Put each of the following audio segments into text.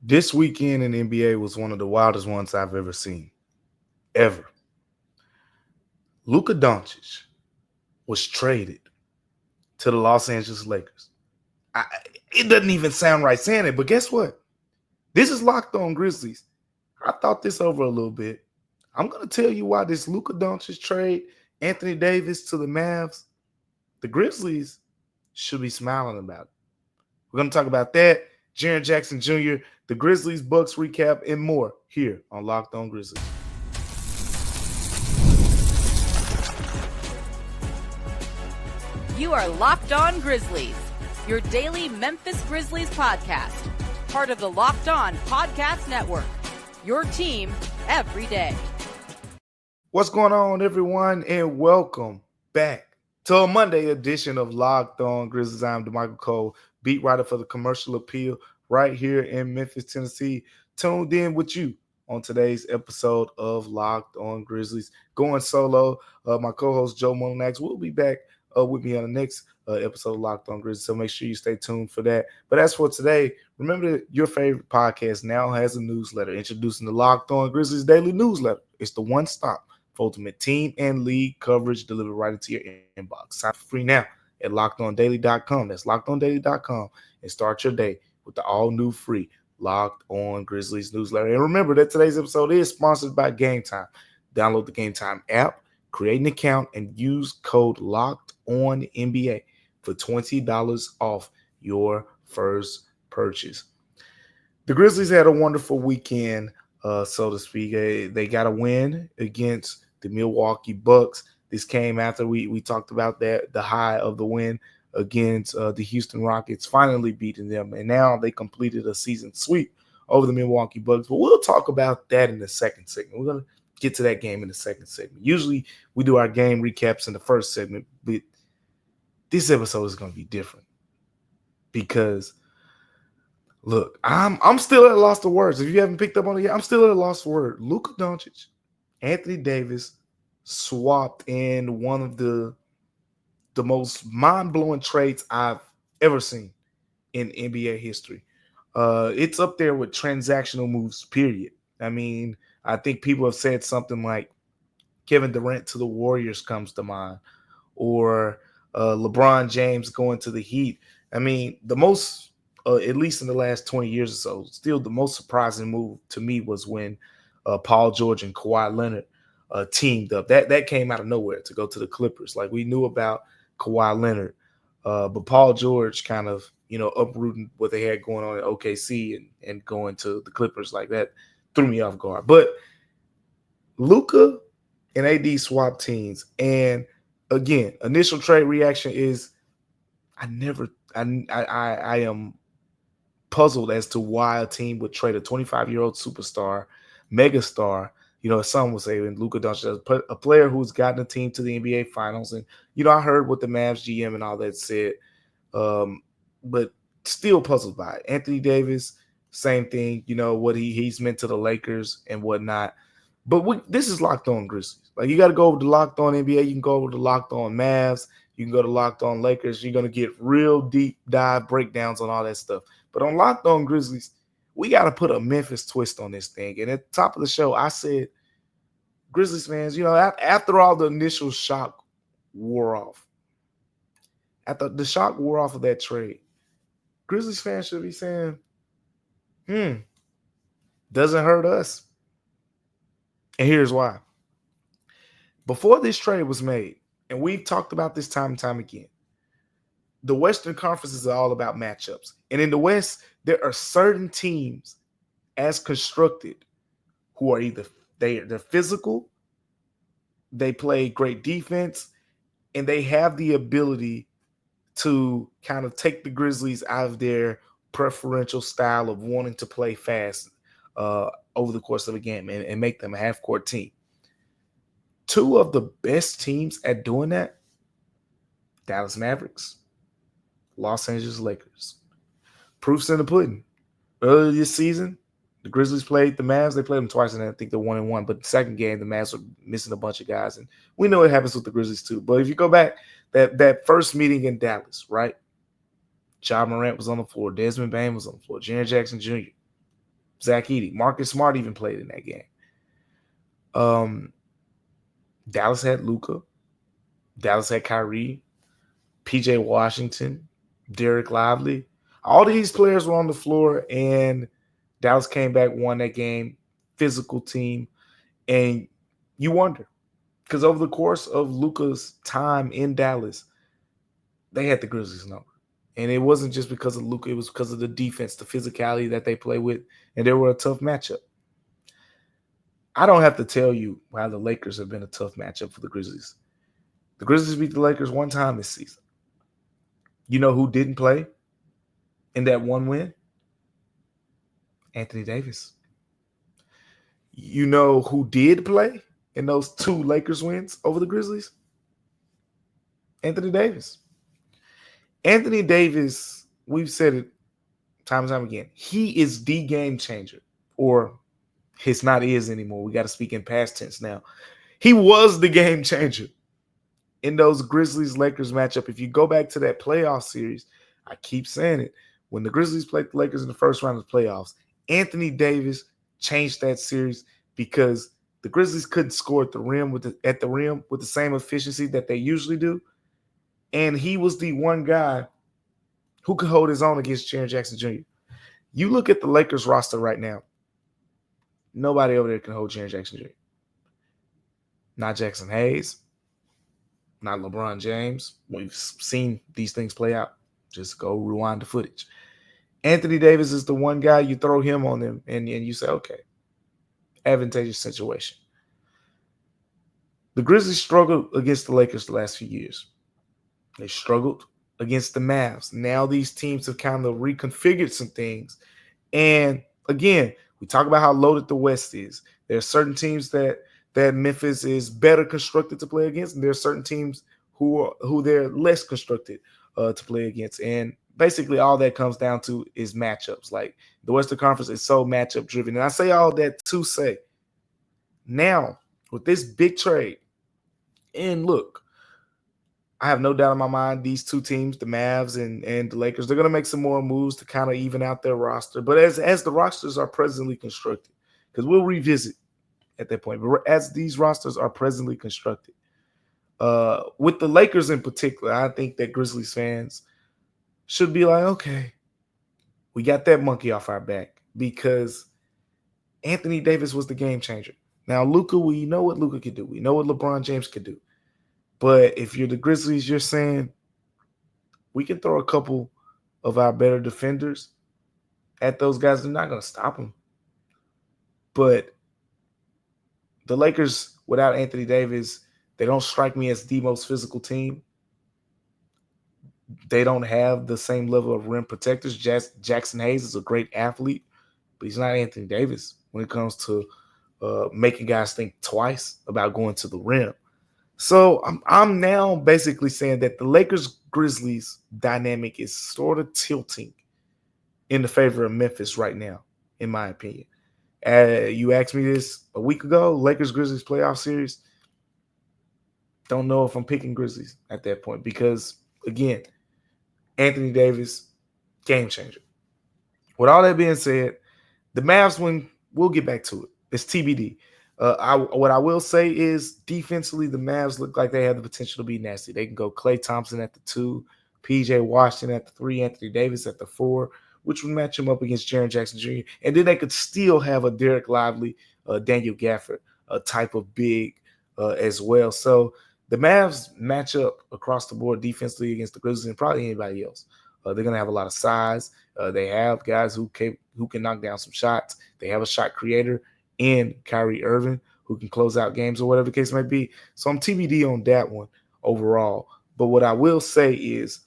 This weekend in the NBA was one of the wildest ones I've ever seen. Ever. Luka Doncic was traded to the Los Angeles Lakers. It doesn't even sound right saying it, but guess what? This is Locked On Grizzlies. I thought this over a little bit. I'm going to tell you why this Luka Doncic trade, Anthony Davis to the Mavs, the Grizzlies should be smiling about it. We're going to talk about that, Jaren Jackson Jr., the Grizzlies, Bucks recap, and more here on Locked On Grizzlies. You are Locked On Grizzlies, your daily Memphis Grizzlies podcast, part of the Locked On Podcast Network, your team every day. What's going on, everyone, and welcome back to a Monday edition of Locked On Grizzlies. I'm Damichael Cole, beat writer for the Commercial Appeal right here in Memphis, Tennessee, tuned in with you on today's episode of Locked On Grizzlies. Going solo, my co-host Joe Monax will be back with me on the next episode of Locked On Grizzlies, so make sure you stay tuned for that. But as for today, remember that your favorite podcast now has a newsletter introducing the Locked On Grizzlies Daily Newsletter. It's the one-stop for ultimate team and league coverage delivered right into your inbox. Sign up for free now at LockedOnDaily.com. That's LockedOnDaily.com, and start your day with the all-new free Locked On Grizzlies newsletter. And remember that today's episode is sponsored by Gametime. Download the Gametime app, create an account, and use code LOCKEDONNBA for $20 off your first purchase. The Grizzlies had a wonderful weekend, so to speak. They got a win against the Milwaukee Bucks. This came after we talked about that, the high of the win against the Houston Rockets, finally beating them. And now they completed a season sweep over the Milwaukee Bucks. But we'll talk about that in the second segment. We're going to get to that game in the second segment. Usually we do our game recaps in the first segment, but this episode is going to be different because, look, I'm still at a loss of words. If you haven't picked up on it yet, I'm still at a loss of words. Luka Doncic, Anthony Davis swapped in one of the most mind-blowing trades I've ever seen in NBA history. It's up there with transactional moves, period. I mean, I think people have said something like Kevin Durant to the Warriors comes to mind, or LeBron James going to the Heat. I mean, the most, at least in the last 20 years or so, still the most surprising move to me was when Paul George and Kawhi Leonard teamed up. That came out of nowhere to go to the Clippers. Like, we knew about Kawhi Leonard, but Paul George kind of, uprooting what they had going on at OKC and going to the Clippers like that threw me off guard. But Luka and AD swap teams, and again, initial trade reaction is I am puzzled as to why a team would trade a 25-year-old superstar, megastar, some would say, and Luka Doncic, a player who's gotten a team to the NBA Finals. And, I heard what the Mavs GM and all that said, but still puzzled by it. Anthony Davis, same thing, what he's meant to the Lakers and whatnot. But this is Locked On Grizzlies. Like, you got to go over to Locked On NBA. You can go over to Locked On Mavs. You can go to Locked On Lakers. You're going to get real deep dive breakdowns on all that stuff. But on Locked On Grizzlies, we got to put a Memphis twist on this thing. And at the top of the show, I said, Grizzlies fans, after all the initial shock wore off, after the shock wore off of that trade, Grizzlies fans should be saying, doesn't hurt us. And here's why. Before this trade was made, and we've talked about this time and time again, the Western Conference is all about matchups. And in the West, there are certain teams as constructed who are either they're physical, they play great defense, and they have the ability to kind of take the Grizzlies out of their preferential style of wanting to play fast over the course of a game and make them a half-court team. Two of the best teams at doing that, Dallas Mavericks, Los Angeles Lakers. Proof's in the pudding. Earlier this season, the Grizzlies played the Mavs. They played them twice, and I think they're 1-1. But the second game, the Mavs were missing a bunch of guys. And we know it happens with the Grizzlies too. But if you go back, that first meeting in Dallas, right? Ja Morant was on the floor. Desmond Bane was on the floor. Jaren Jackson Jr. Zach Edey. Marcus Smart even played in that game. Um, Dallas had Luka. Dallas had Kyrie, PJ Washington, Derek Lively. All these players were on the floor, and Dallas came back, won that game. Physical team. And you wonder, because over the course of Luka's time in Dallas, they had the Grizzlies number. And it wasn't just because of Luka, it was because of the defense, the physicality that they play with, and they were a tough matchup. I don't have to tell you how the Lakers have been a tough matchup for the Grizzlies. The Grizzlies beat the Lakers one time this season. You know who didn't play in that one win? Anthony Davis. You know who did play in those two Lakers wins over the Grizzlies? Anthony Davis. Anthony Davis, we've said it time and time again, he is the game changer. Or it's not is anymore. We got to speak in past tense now. He was the game changer in those Grizzlies-Lakers matchup. If you go back to that playoff series, I keep saying it, when the Grizzlies played the Lakers in the first round of the playoffs, Anthony Davis changed that series because the Grizzlies couldn't score at the rim with the same efficiency that they usually do. And he was the one guy who could hold his own against Jaren Jackson Jr. You look at the Lakers roster right now, nobody over there can hold Jaren Jackson Jr. Not Jackson Hayes, not LeBron James. We've seen these things play out. Just go rewind the footage. Anthony Davis is the one guy, you throw him on them, and you say, okay, advantageous situation. The Grizzlies struggled against the Lakers the last few years. They struggled against the Mavs. Now these teams have kind of reconfigured some things. And again, we talk about how loaded the West is. There are certain teams that Memphis is better constructed to play against, and there are certain teams who they're less constructed to play against. And basically all that comes down to is matchups. Like the Western Conference is so matchup driven. And I say all that to say, now with this big trade, and look, I have no doubt in my mind these two teams, the Mavs and the Lakers, they're going to make some more moves to kind of even out their roster. But as the rosters are presently constructed, because we'll revisit at that point, but as these rosters are presently constructed, with the Lakers in particular, I think that Grizzlies fans should be like, okay, we got that monkey off our back because Anthony Davis was the game changer. Now, Luka, we know what Luka could do. We know what LeBron James could do. But if you're the Grizzlies, you're saying we can throw a couple of our better defenders at those guys. They're not going to stop them. But the Lakers, without Anthony Davis, they don't strike me as the most physical team. They don't have the same level of rim protectors. Jackson Hayes is a great athlete, but he's not Anthony Davis when it comes to making guys think twice about going to the rim. So I'm now basically saying that the Lakers-Grizzlies dynamic is sort of tilting in the favor of Memphis right now, in my opinion. You asked me this a week ago, Lakers-Grizzlies playoff series. Don't know if I'm picking Grizzlies at that point because, again, Anthony Davis, game changer. With all that being said, the Mavs win. We'll get back to it. It's TBD. What I will say is defensively, the Mavs look like they have the potential to be nasty. They can go Klay Thompson at the 2, PJ Washington at the 3, Anthony Davis at the 4, which would match him up against Jaren Jackson Jr. And then they could still have a Derek Lively, Daniel Gafford type of big as well. So the Mavs match up across the board defensively against the Grizzlies and probably anybody else. They're going to have a lot of size. They have guys who can knock down some shots. They have a shot creator in Kyrie Irving who can close out games or whatever the case may be. So I'm TBD on that one overall. But what I will say is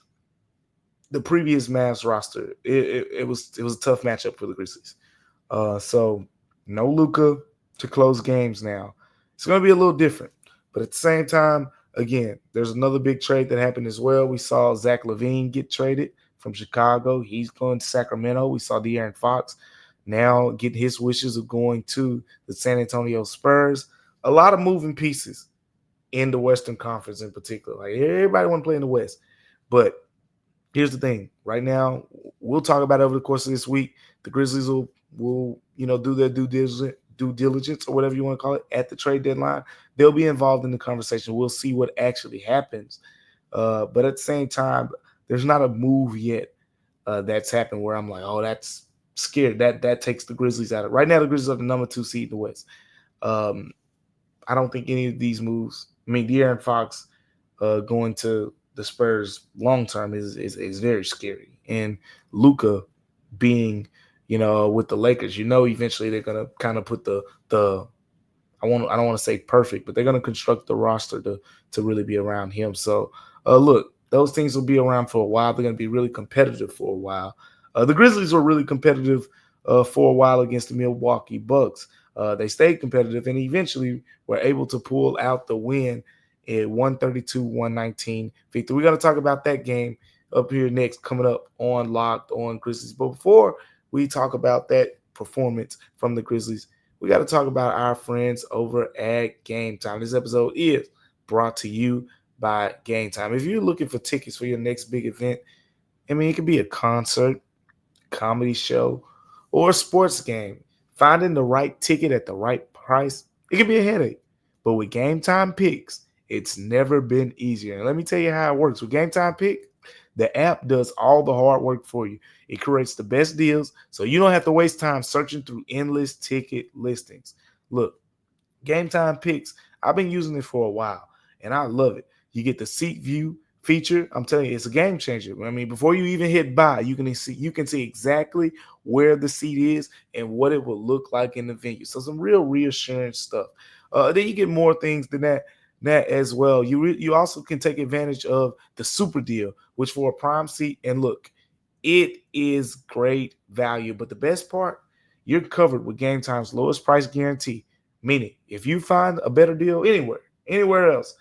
the previous Mavs roster, it was a tough matchup for the Grizzlies. So no Luka to close games now. It's going to be a little different. But at the same time, again, there's another big trade that happened as well. We saw Zach LaVine get traded from Chicago. He's going to Sacramento. We saw De'Aaron Fox now getting his wishes of going to the San Antonio Spurs. A lot of moving pieces in the Western Conference in particular. Like everybody want to play in the West. But here's the thing. Right now, we'll talk about it over the course of this week. The Grizzlies will will, do their due diligence or whatever you want to call it at the trade deadline. They'll be involved in the conversation. We'll see what actually happens. But at the same time, there's not a move yet that's happened where I'm like, oh, that's scared. That takes the Grizzlies out of it. Right now. The Grizzlies are the number 2 seed in the West. Um, I don't think any of these moves. I mean, De'Aaron Fox going to the Spurs long term is very scary, and Luka being, with the Lakers, eventually they're gonna kind of put the I don't want to say perfect, but they're gonna construct the roster to really be around him. So look, those teams will be around for a while. They're gonna be really competitive for a while. The Grizzlies were really competitive for a while against the Milwaukee Bucks. They stayed competitive and eventually were able to pull out the win at 132-119 victory. We're going to talk about that game up here next, coming up on Locked On Grizzlies. But before we talk about that performance from the Grizzlies, we got to talk about our friends over at Gametime. This episode is brought to you by Gametime. If you're looking for tickets for your next big event, I mean, it could be a concert, comedy show, or a sports game. Finding the right ticket at the right price, it can be a headache. But with Gametime Picks, it's never been easier. And let me tell you how it works. With Gametime Pick, the app does all the hard work for you. It creates the best deals, so you don't have to waste time searching through endless ticket listings. Look, Gametime Picks, I've been using it for a while, and I love it. You get the seat view feature. I'm telling you, it's a game changer. I mean, before you even hit buy, you can see exactly where the seat is and what it will look like in the venue. So some real reassurance stuff. Then you get more things than that as well. You also can take advantage of the super deal, which for a prime seat, and look, it is great value. But the best part, you're covered with Gametime's lowest price guarantee. Meaning, if you find a better deal anywhere else,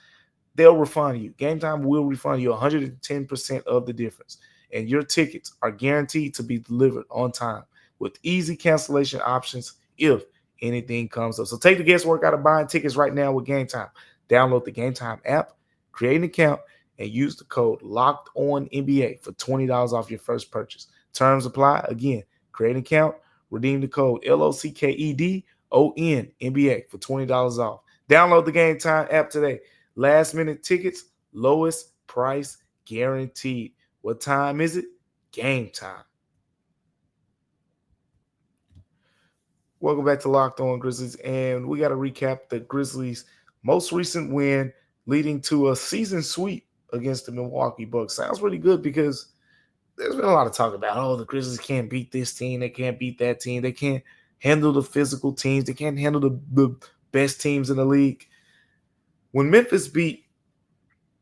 they'll refund you. Gametime will refund you 110% of the difference. And your tickets are guaranteed to be delivered on time with easy cancellation options if anything comes up. So take the guesswork out of buying tickets right now with Gametime. Download the Gametime app, create an account, and use the code LOCKEDONNBA for $20 off your first purchase. Terms apply. Again, create an account, redeem the code LOCKEDONNBA for $20 off. Download the Gametime app today. Last minute tickets, lowest price guaranteed. What time is it? Gametime. Welcome back to Locked On Grizzlies, and we got to recap the Grizzlies' most recent win, leading to a season sweep against the Milwaukee Bucks. Sounds really good because there's been a lot of talk about, oh, the Grizzlies can't beat this team, they can't beat that team, they can't handle the physical teams, they can't handle the best teams in the league. When Memphis beat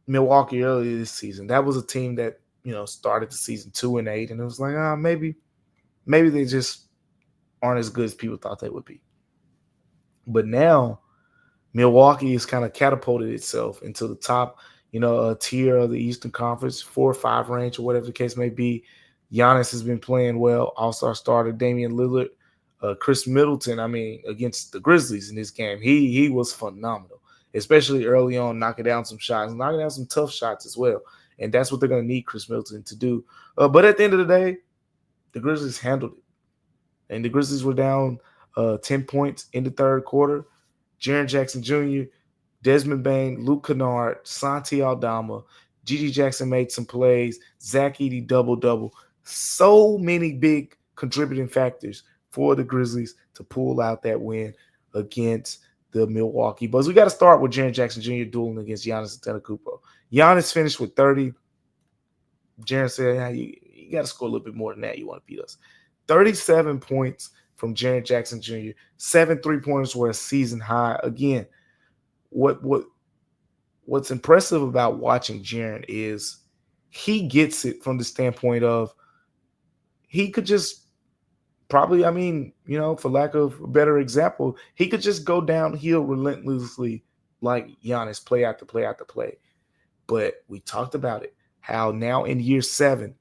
Milwaukee earlier this season, that was a team that, started the season 2-8, and it was like, maybe they just aren't as good as people thought they would be. But now Milwaukee has kind of catapulted itself into the top, tier of the Eastern Conference, 4 or 5 range or whatever the case may be. Giannis has been playing well. All-star starter Damian Lillard, Chris Middleton, against the Grizzlies in this game, he was phenomenal, especially early on, knocking down some shots, knocking down some tough shots as well. And that's what they're going to need Chris Middleton to do. But at the end of the day, the Grizzlies handled it. And the Grizzlies were down 10 points in the third quarter. Jaren Jackson Jr., Desmond Bane, Luke Kennard, Santi Aldama, Gigi Jackson made some plays, Zach Edey double-double. So many big contributing factors for the Grizzlies to pull out that win against the Milwaukee Bucks. We got to start with Jaren Jackson Jr. dueling against Giannis Antetokounmpo. Giannis finished with 30. Jaren said, you got to score a little bit more than that. You want to beat us. 37 points from Jaren Jackson Jr. 7 3-pointers were a season high. Again, what's impressive about watching Jaren is he gets it from the standpoint of he could just probably, for lack of a better example, he could just go downhill relentlessly like Giannis, play after play after play. But we talked about it, how now in year 7,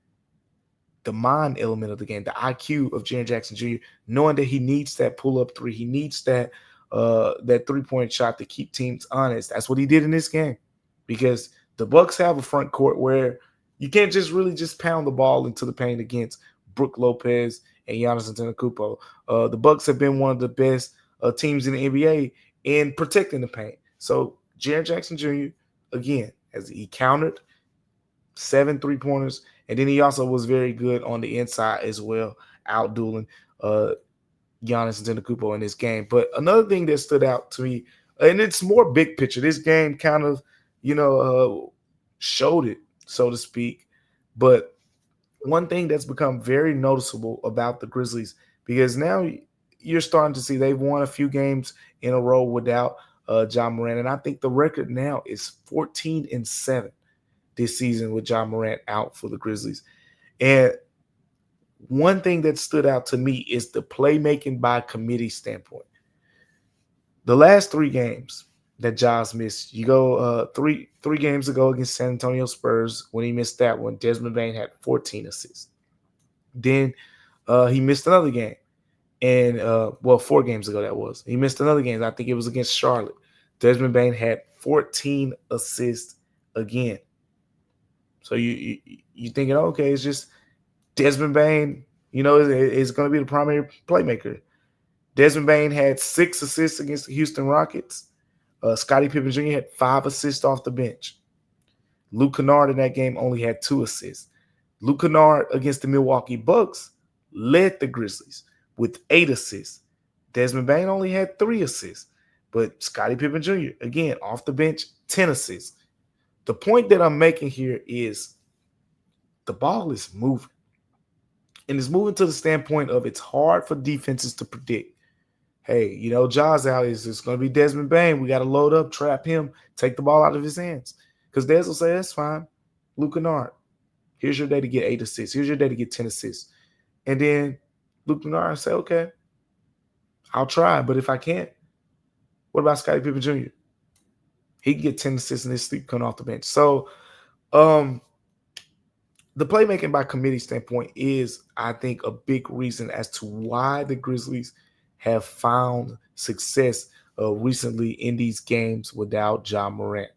the mind element of the game, the IQ of Jaren Jackson Jr., knowing that he needs that pull-up 3, he needs that 3-point shot to keep teams honest. That's what he did in this game, because the Bucks have a front court where you can't just pound the ball into the paint against Brook Lopez and Giannis Antetokounmpo. The Bucks have been one of the best teams in the NBA in protecting the paint. So Jaren Jackson Jr. again, as he countered 7 3-pointers, and then he also was very good on the inside as well, outdueling Giannis Antetokounmpo in this game. But another thing that stood out to me, and it's more big picture. This game kind of, showed it, so to speak. But one thing that's become very noticeable about the Grizzlies, because now you're starting to see they've won a few games in a row without Ja Morant, and I think the record now is 14-7 this season with Ja Morant out for the Grizzlies. And one thing that stood out to me is the playmaking by committee standpoint. The last 3 games that Ja's missed, you go three games ago against San Antonio Spurs. When he missed that one, Desmond Bane had 14 assists. Then he missed another game, and 4 games ago that was. He missed another game. I think it was against Charlotte. Desmond Bane had 14 assists again. So you thinking, okay, it's just Desmond Bane, is going to be the primary playmaker. Desmond Bane had 6 assists against the Houston Rockets. Scottie Pippen Jr. had 5 assists off the bench. Luke Kennard in that game only had 2 assists. Luke Kennard against the Milwaukee Bucks led the Grizzlies with 8 assists. Desmond Bane only had 3 assists. But Scottie Pippen Jr., again, off the bench, 10 assists. The point that I'm making here is the ball is moving. And it's moving to the standpoint of it's hard for defenses to predict. Hey, Ja's out. It's going to be Desmond Bane. We got to load up, trap him, take the ball out of his hands. Because Des will say, that's fine. Luke Kennard, here's your day to get 8 assists. Here's your day to get 10 assists. And then Luke Kennard will say, okay, I'll try. But if I can't, what about Scottie Pippen Jr.? He can get 10 assists in his sleep coming off the bench. So the playmaking by committee standpoint is, I think, a big reason as to why the Grizzlies have found success recently in these games without Ja Morant.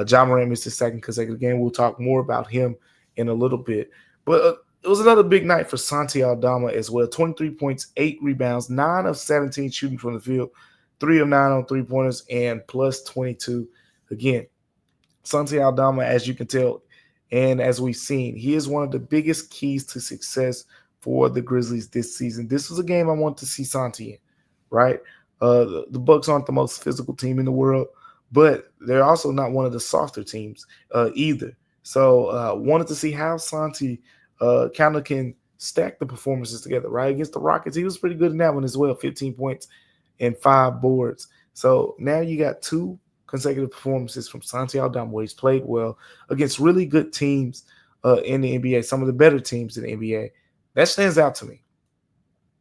Ja Morant missed his 2nd consecutive game. We'll talk more about him in a little bit. But it was another big night for Santi Aldama as well. 23 points, 8 rebounds, 9 of 17 shooting from the field, 3 of 9 on 3-pointers, and plus 22. Again, Santi Aldama, as you can tell, and as we've seen, he is one of the biggest keys to success for the Grizzlies this season. This was a game I want to see Santi in, right? The Bucks aren't the most physical team in the world, but they're also not one of the softer teams either. So wanted to see how Santi kind of can stack the performances together, right? Against the Rockets, he was pretty good in that one as well, 15 points and 5 boards. So now you got 2 consecutive performances from Santi Aldama where he's played well against really good teams in the NBA, some of the better teams in the NBA. That stands out to me.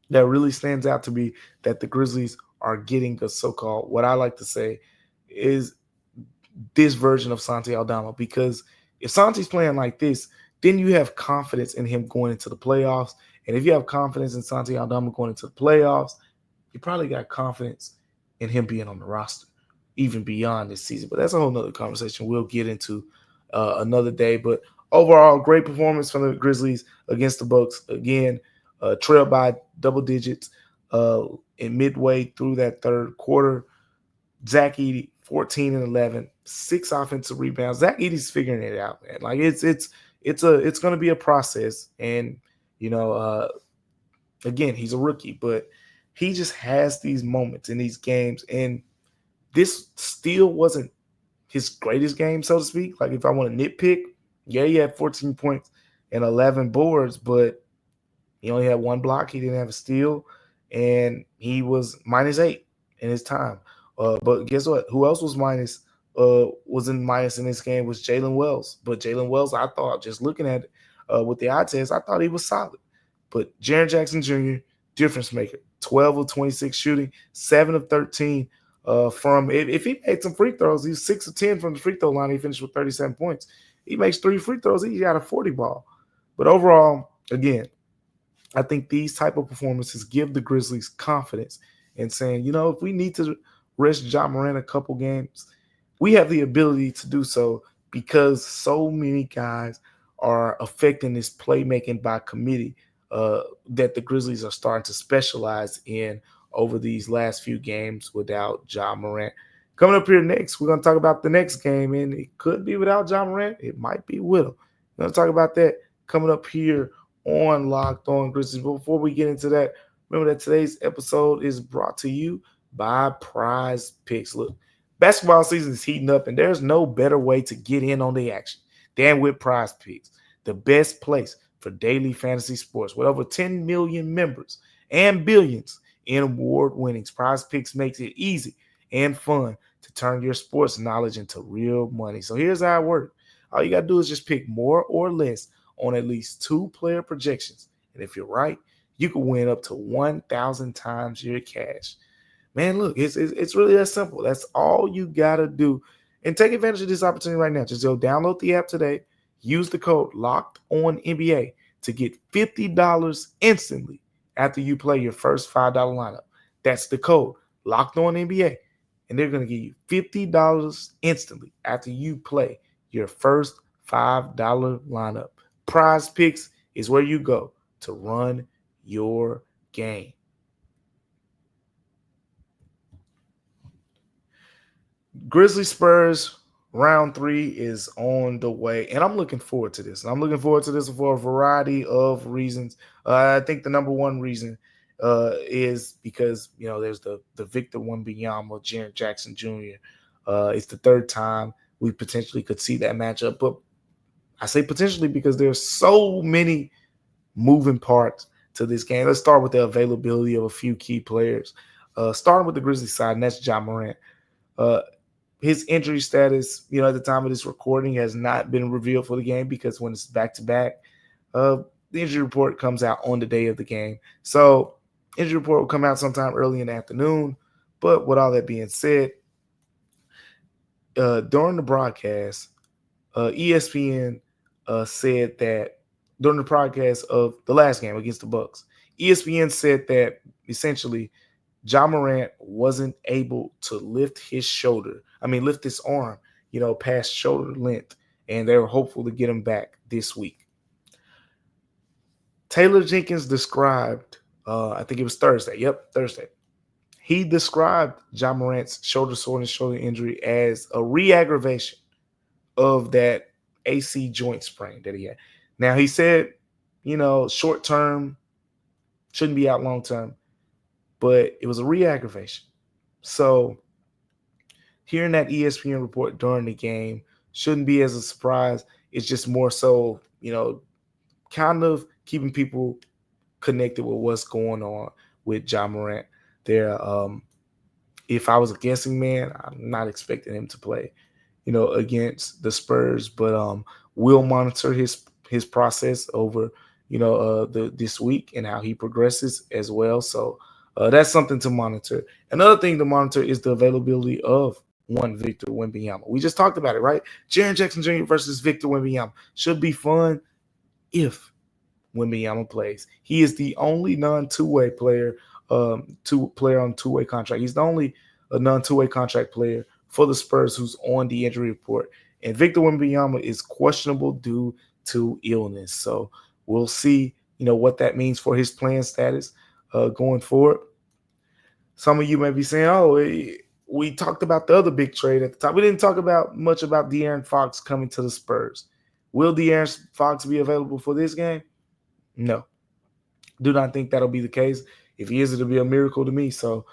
That really stands out to me that the Grizzlies are getting a so-called, what I like to say is this version of Santi Aldama, because if Santi's playing like this, then you have confidence in him going into the playoffs. And if you have confidence in Santi Aldama going into the playoffs, you probably got confidence in him being on the roster, even beyond this season. But that's a whole nother conversation we'll get into another day. But overall, great performance from the Grizzlies against the Bucks. Again, trailed by double digits in midway through that 3rd quarter. Zach Edey, 14 and 11, 6 offensive rebounds. Zach Edey's figuring it out, man. Like it's going to be a process, and again, he's a rookie, but he just has these moments in these games, and this still wasn't his greatest game, so to speak. Like if I want to nitpick, yeah, he had 14 points and 11 boards, but he only had 1 block. He didn't have a steal, and he was -8 in his time. But guess what? Who else was was in minus in this game was Jalen Wells. But Jalen Wells, I thought, just looking at it with the eye test, I thought he was solid. But Jaren Jackson Jr., difference maker, 12 of 26 shooting, 7 of 13 from if he made some free throws, he's 6 of 10 from the free throw line. He finished with 37 points. He makes 3 free throws. He got a 40 ball. But overall, again, I think these type of performances give the Grizzlies confidence in saying, if we need to rest Ja Morant a couple games, we have the ability to do so because so many guys are affecting this playmaking by committee that the Grizzlies are starting to specialize in over these last few games without Ja Morant. Coming up here next, we're going to talk about the next game, and it could be without Ja Morant. It might be with him. We're going to talk about that coming up here on Locked On Grizzlies. But before we get into that, remember that today's episode is brought to you by PrizePicks. Look, basketball season is heating up, and there's no better way to get in on the action than with PrizePicks, the best place for daily fantasy sports. With over 10 million members and billions in award winnings, PrizePicks makes it easy and fun to turn your sports knowledge into real money. So here's how it works. All you got to do is just pick more or less on at least 2 player projections. And if you're right, you can win up to 1,000 times your cash. Man, look, it's really that simple. That's all you got to do. And take advantage of this opportunity right now. Just go download the app today. Use the code LOCKEDONNBA to get $50 instantly after you play your first $5 lineup. That's the code LOCKEDONNBA. And they're going to give you $50 instantly after you play your first $5 lineup. PrizePicks is where you go to run your game. Grizzlies Spurs round 3 is on the way, and I'm looking forward to this. And I'm looking forward to this for a variety of reasons. I think the number one reason is because there's the Victor Wembanyama, Jaren Jackson Jr. It's the third time we potentially could see that matchup, but I say potentially because there's so many moving parts to this game. Let's start with the availability of a few key players. Starting with the Grizzlies side, and that's Ja Morant. His injury status, at the time of this recording, has not been revealed for the game because when it's back-to-back, the injury report comes out on the day of the game. So injury report will come out sometime early in the afternoon. But with all that being said, during the broadcast, ESPN said that during the broadcast of the last game against the Bucks, ESPN said that essentially Ja Morant wasn't able to lift his arm, past shoulder length, and they were hopeful to get him back this week. Taylor Jenkins described, I think it was Thursday. Yep, Thursday. He described Ja Morant's shoulder soreness, shoulder injury as a re-aggravation of that AC joint sprain that he had. Now, he said, short term, shouldn't be out long term, but it was a re-aggravation. So hearing that ESPN report during the game shouldn't be as a surprise. It's just more so, kind of keeping people connected with what's going on with Ja Morant there. If I was a guessing man, I'm not expecting him to play, against the Spurs, but we'll monitor his process over, this week and how he progresses as well. So that's something to monitor. Another thing to monitor is the availability of one Victor Wembanyama. We just talked about it, right? Jaren Jackson Jr. versus Victor Wembanyama should be fun if Wembanyama plays. He is the only non-two-way player, player on two-way contract. He's the only non-two-way contract player for the Spurs who's on the injury report. And Victor Wembanyama is questionable due to illness. So we'll see, what that means for his playing status going forward. Some of you may be saying, we talked about the other big trade at the time. We didn't talk about much about De'Aaron Fox coming to the Spurs. Will De'Aaron Fox be available for this game? No. Do not think that'll be the case. If he is, it'll be a miracle to me. So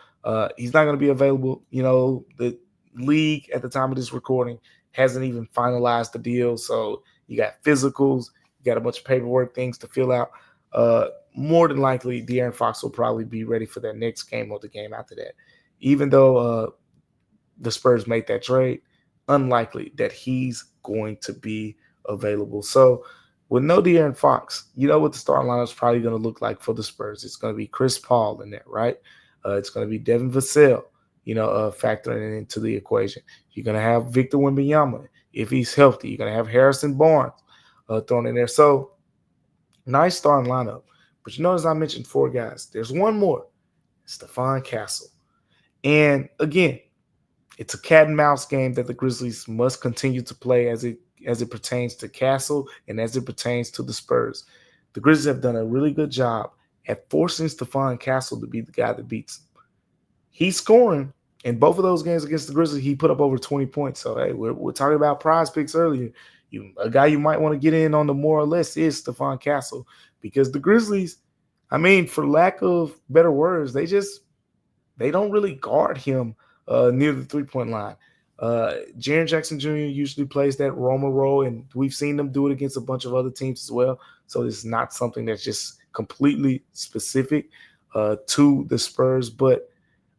he's not going to be available. The league at the time of this recording hasn't even finalized the deal. So you got physicals, you got a bunch of paperwork things to fill out. More than likely, De'Aaron Fox will probably be ready for that next game or the game after that. Even though the Spurs made that trade, unlikely that he's going to be available. So with no De'Aaron Fox, what the starting lineup is probably going to look like for the Spurs. It's going to be Chris Paul in there, right? It's going to be Devin Vassell, factoring into the equation. You're going to have Victor Wembanyama if he's healthy. You're going to have Harrison Barnes thrown in there. So nice starting lineup. But you notice I mentioned 4 guys. There's one more, Stephon Castle. And again, it's a cat and mouse game that the Grizzlies must continue to play as it pertains to Castle and as it pertains to the Spurs. the Grizzlies have done a really good job at forcing Stephon Castle to be the guy that beats him. He's scoring in both of those games against the Grizzlies. He put up over 20 points. So, hey, we're talking about PrizePicks earlier. A guy you might want to get in on the more or less is Stephon Castle, because the Grizzlies, I mean, for lack of better words, they don't really guard him near the 3-point line. Jaren Jackson Jr. usually plays that Roma role, and we've seen them do it against a bunch of other teams as well. So it's not something that's just completely specific to the Spurs. But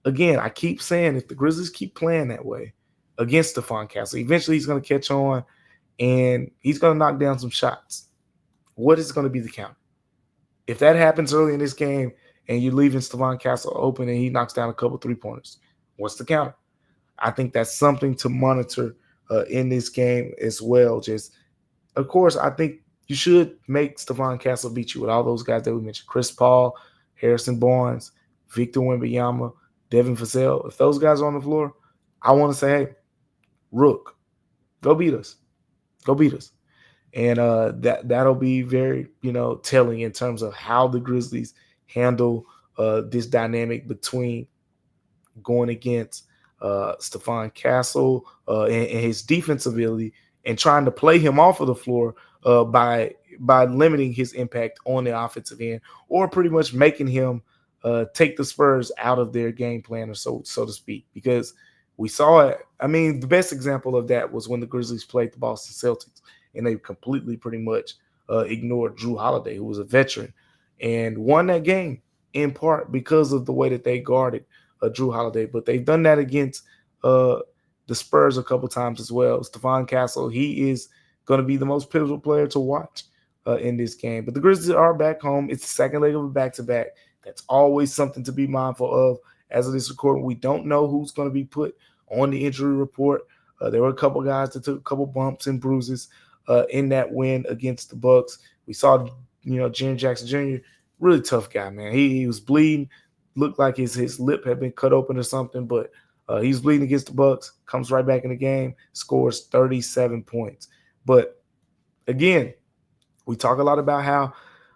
again, I keep saying, if the Grizzlies keep playing that way against Stephon Castle, eventually he's going to catch on and he's going to knock down some shots. What is going to be the count? If that happens early in this game and you're leaving Stephon Castle open and he knocks down a couple 3-pointers, what's the counter? I think that's something to monitor in this game as well. Just, of course, I think you should make Stephon Castle beat you with all those guys that we mentioned: Chris Paul, Harrison Barnes, Victor Wembanyama, Devin Vassell. If those guys are on the floor, I want to say, hey, Rook, go beat us. Go beat us. And that'll be very, telling in terms of how the Grizzlies handle this dynamic between going against Stephon Castle and his defensive ability, and trying to play him off of the floor by limiting his impact on the offensive end, or pretty much making him take the Spurs out of their game plan, or so to speak. Because we saw it. I mean, the best example of that was when the Grizzlies played the Boston Celtics, and they completely pretty much ignored Jrue Holiday, who was a veteran, and won that game in part because of the way that they guarded Jrue Holiday. But they've done that against the Spurs a couple times as well. Stephon Castle, he is going to be the most pivotal player to watch in this game. But the Grizzlies are back home. It's the second leg of a back-to-back. That's always something to be mindful of. As of this recording, we don't know who's going to be put on the injury report. There were a couple guys that took a couple bumps and bruises in that win against the Bucks. We saw, Jaren Jackson Jr., really tough guy, man. He was bleeding, looked like his lip had been cut open or something, but he was bleeding against the Bucks, comes right back in the game, scores 37 points. But again, we talk a lot about how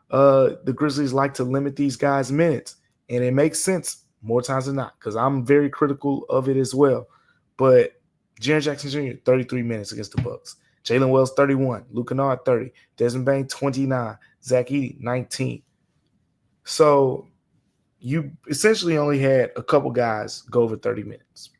the Grizzlies like to limit these guys' minutes, and it makes sense more times than not, because I'm very critical of it as well. But Jaren Jackson Jr., 33 minutes against the Bucks. Jalen Wells, 31. Luka Doncic, 30. Desmond Bane, 29. Zach Edey, 19. So you essentially only had a couple guys go over 30 minutes.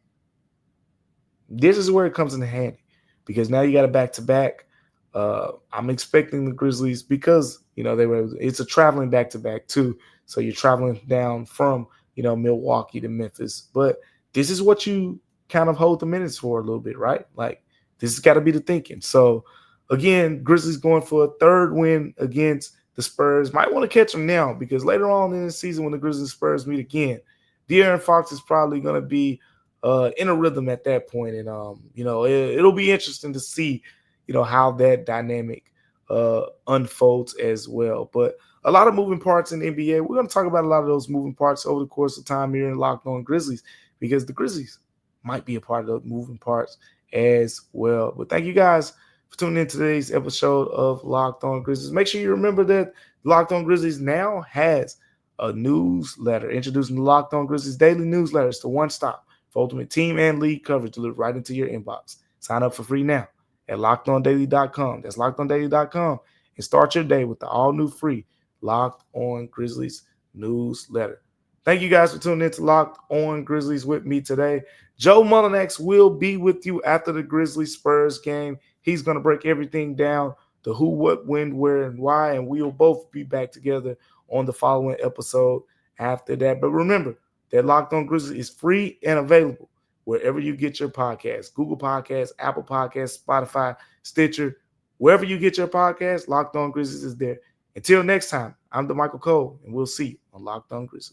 This is where it comes in handy, because now you got a back-to-back. I'm expecting the Grizzlies, because it's a traveling back-to-back too. So you're traveling down from Milwaukee to Memphis. But this is what you kind of hold the minutes for a little bit, right? Like, this has got to be the thinking. So again, Grizzlies going for a third win against the Spurs. Might want to catch them now, because later on in the season, when the Grizzlies and Spurs meet again, De'Aaron Fox is probably going to be in a rhythm at that point. And it'll be interesting to see how that dynamic unfolds as well. But a lot of moving parts in the NBA. We're going to talk about a lot of those moving parts over the course of time here in Locked On Grizzlies, because the Grizzlies might be a part of those moving parts as well. But thank you guys for tuning in to today's episode of Locked On Grizzlies. Make sure you remember that Locked On Grizzlies now has a newsletter, introducing the Locked On Grizzlies daily newsletter. It's the one stop for ultimate team and league coverage delivered right into your inbox. Sign up for free now at LockedOnDaily.com. That's LockedOnDaily.com, and start your day with the all-new free Locked On Grizzlies newsletter. Thank you guys for tuning in to Locked On Grizzlies with me today. Joe Mullinax will be with you after the Grizzlies-Spurs game. He's going to break everything down, the who, what, when, where, and why, and we'll both be back together on the following episode after that. But remember that Locked On Grizzlies is free and available wherever you get your podcasts: Google Podcasts, Apple Podcasts, Spotify, Stitcher. Wherever you get your podcasts, Locked On Grizzlies is there. Until next time, I'm Damichael Cole, and we'll see you on Locked On Grizzlies.